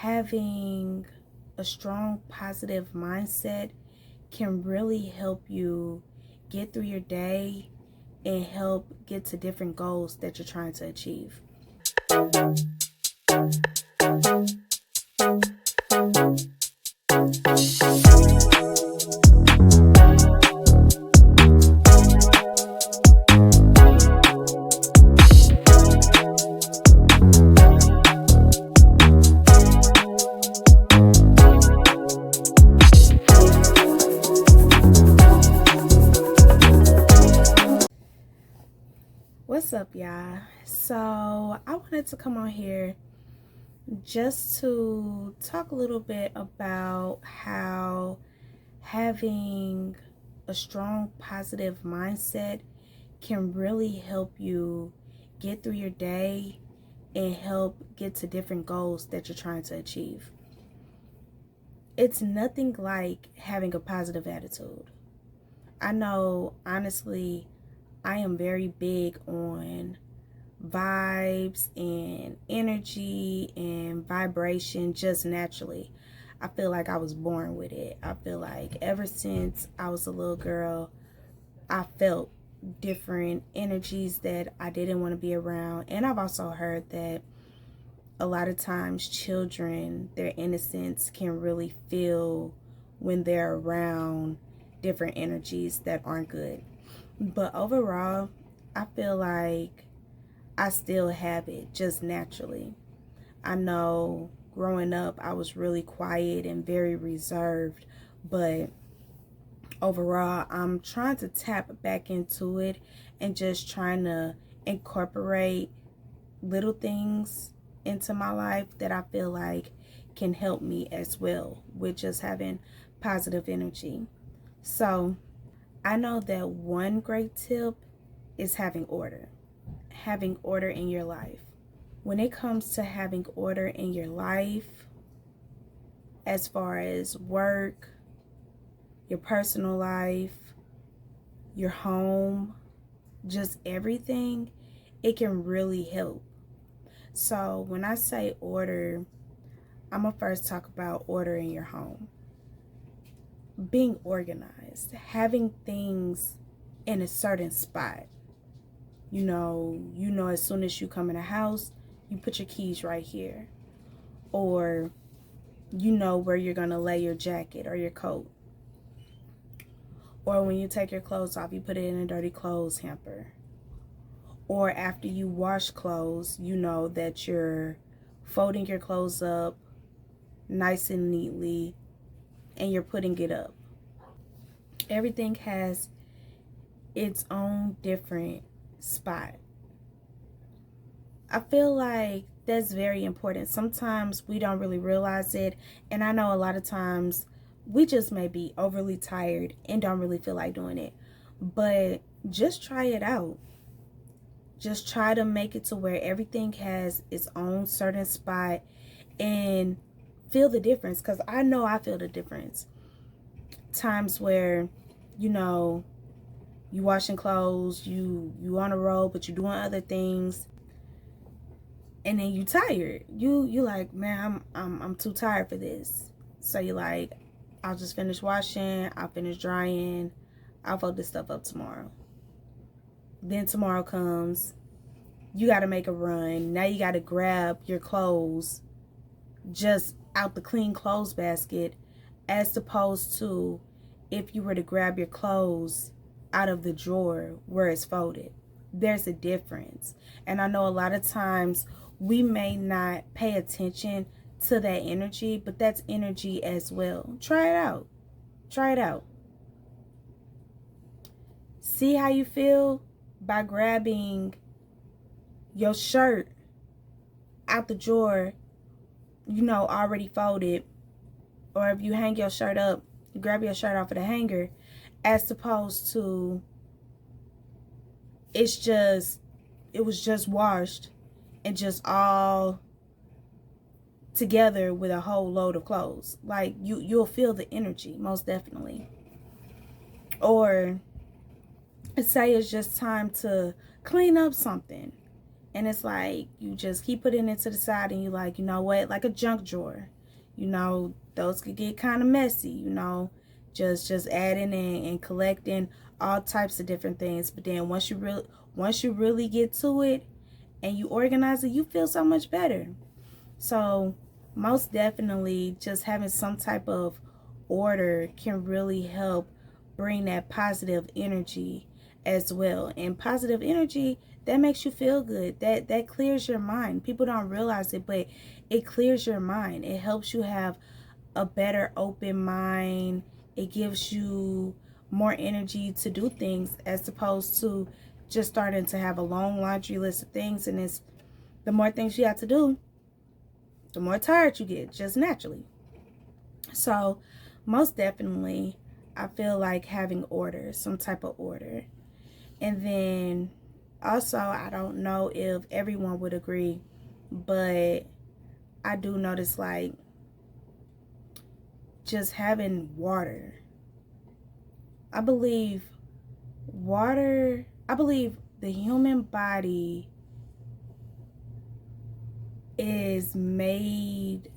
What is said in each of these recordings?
having a strong positive mindset can really help you get through your day and help get to different goals that you're trying to achieve. What's up, y'all? So I wanted to come on here just to talk a little bit about how having a strong positive mindset can really help you get through your day and help get to different goals that you're trying to achieve. It's nothing like having a positive attitude. I know, honestly, I am very big on vibes and energy and vibration just naturally. I feel like I was born with it. I feel like ever since I was a little girl, I felt different energies that I didn't want to be around. And I've also heard that a lot of times children, their innocence can really feel when they're around different energies that aren't good. But overall, I feel like I still have it just naturally. I know growing up I was really quiet and very reserved, but overall I'm trying to tap back into it and just trying to incorporate little things into my life that I feel like can help me as well with just having positive energy. So I know that one great tip is having order. Having order in your life. When it comes to having order in your life, as far as work, your personal life, your home, just everything, it can really help. So when I say order, I'm going to first talk about order in your home. Being organized, having things in a certain spot. You know, as soon as you come in a house, you put your keys right here. Or you know where you're going to lay your jacket or your coat. Or when you take your clothes off, you put it in a dirty clothes hamper. Or after you wash clothes, you know that you're folding your clothes up nice and neatly and you're putting it up. Everything has its own different spot. I feel like that's very important. Sometimes we don't really realize it, and I know a lot of times we just may be overly tired and don't really feel like doing it. But just try it out. Just try to make it to where everything has its own certain spot and feel the difference, because I know I feel the difference. Times where, you washing clothes, you on a roll, but you're doing other things, and then you tired. You like, man, I'm too tired for this. So you like, I'll just finish washing, I'll finish drying, I'll fold this stuff up tomorrow. Then tomorrow comes, you got to make a run. Now you got to grab your clothes just out the clean clothes basket, as opposed to if you were to grab your clothes out of the drawer where it's folded. There's a difference. And I know a lot of times we may not pay attention to that energy, but that's energy as well. Try it out. Try it out. See how you feel by grabbing your shirt out the drawer, already folded. Or if you hang your shirt up, you grab your shirt off of the hanger, as opposed to it was just washed and just all together with a whole load of clothes. Like, you'll feel the energy, most definitely. Or say it's just time to clean up something. And it's like you just keep putting it to the side and you like, you know what, like a junk drawer. You know, those could get kind of messy, you know, just adding and collecting all types of different things. But then once you really get to it and you organize it, you feel so much better. So most definitely just having some type of order can really help bring that positive energy as well. And positive energy, that makes you feel good. That clears your mind. People don't realize it, but it clears your mind. It helps you have a better open mind. It gives you more energy to do things as opposed to just starting to have a long laundry list of things. And it's the more things you have to do, the more tired you get, just naturally. So most definitely, I feel like having order, some type of order. And then also, I don't know if everyone would agree, but I do notice like just having water. I believe I believe the human body is made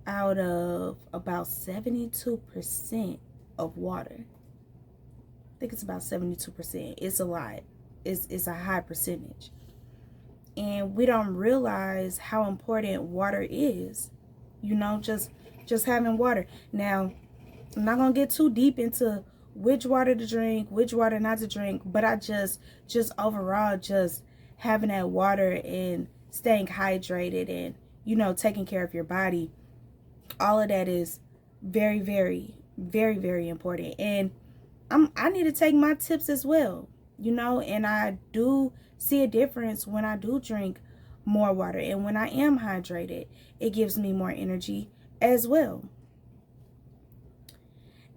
out of about 72% of water. I think it's about 72%. It's a lot. It's a high percentage. And we don't realize how important water is. You know, just having water. Now, I'm not going to get too deep into which water to drink, which water not to drink, but I just overall just having that water and staying hydrated and, you know, taking care of your body. All of that is very, very, very, very important. And I need to take my tips as well, you know, and I do see a difference when I do drink more water, and when I am hydrated, it gives me more energy as well.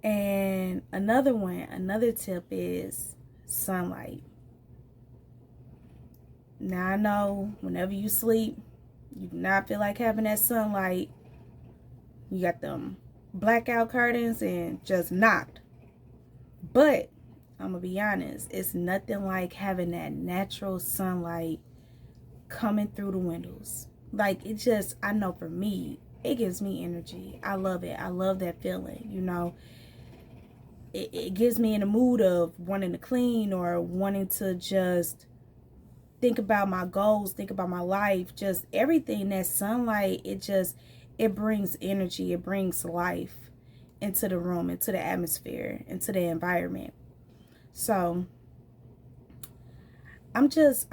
And another tip is sunlight. Now I know whenever you sleep, you do not feel like having that sunlight. You got them blackout curtains and just knocked. But I'm gonna be honest, it's nothing like having that natural sunlight coming through the windows. Like, it just, I know for me, it gives me energy. I love it. I love that feeling, you know. It gives me in a mood of wanting to clean or wanting to just think about my goals, think about my life, just everything. That sunlight, it brings energy, it brings life into the room, into the atmosphere, into the environment. So I'm just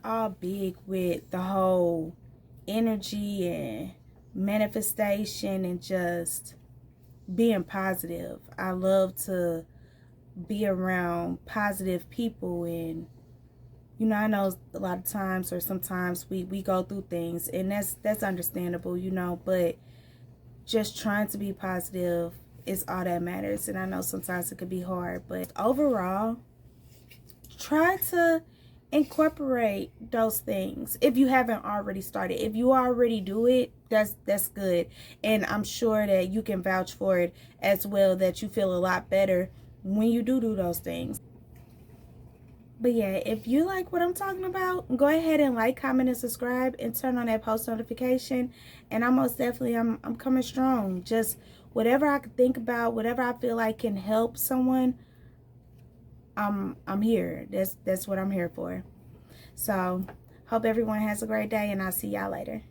all big with the whole energy and manifestation and just being positive. I love to be around positive people, and you know, I know a lot of times or sometimes we go through things, and that's understandable, you know, but just trying to be positive is all that matters. And I know sometimes it could be hard, but overall, try to incorporate those things if you haven't already started. If you already do it, that's good, and I'm sure that you can vouch for it as well, that you feel a lot better when you do those things. But yeah, if you like what I'm talking about, go ahead and like, comment, and subscribe, and turn on that post notification. And I most definitely, I'm coming strong. Just whatever I could think about, whatever I feel like can help someone, I'm here. That's what I'm here for. So hope everyone has a great day, and I'll see y'all later.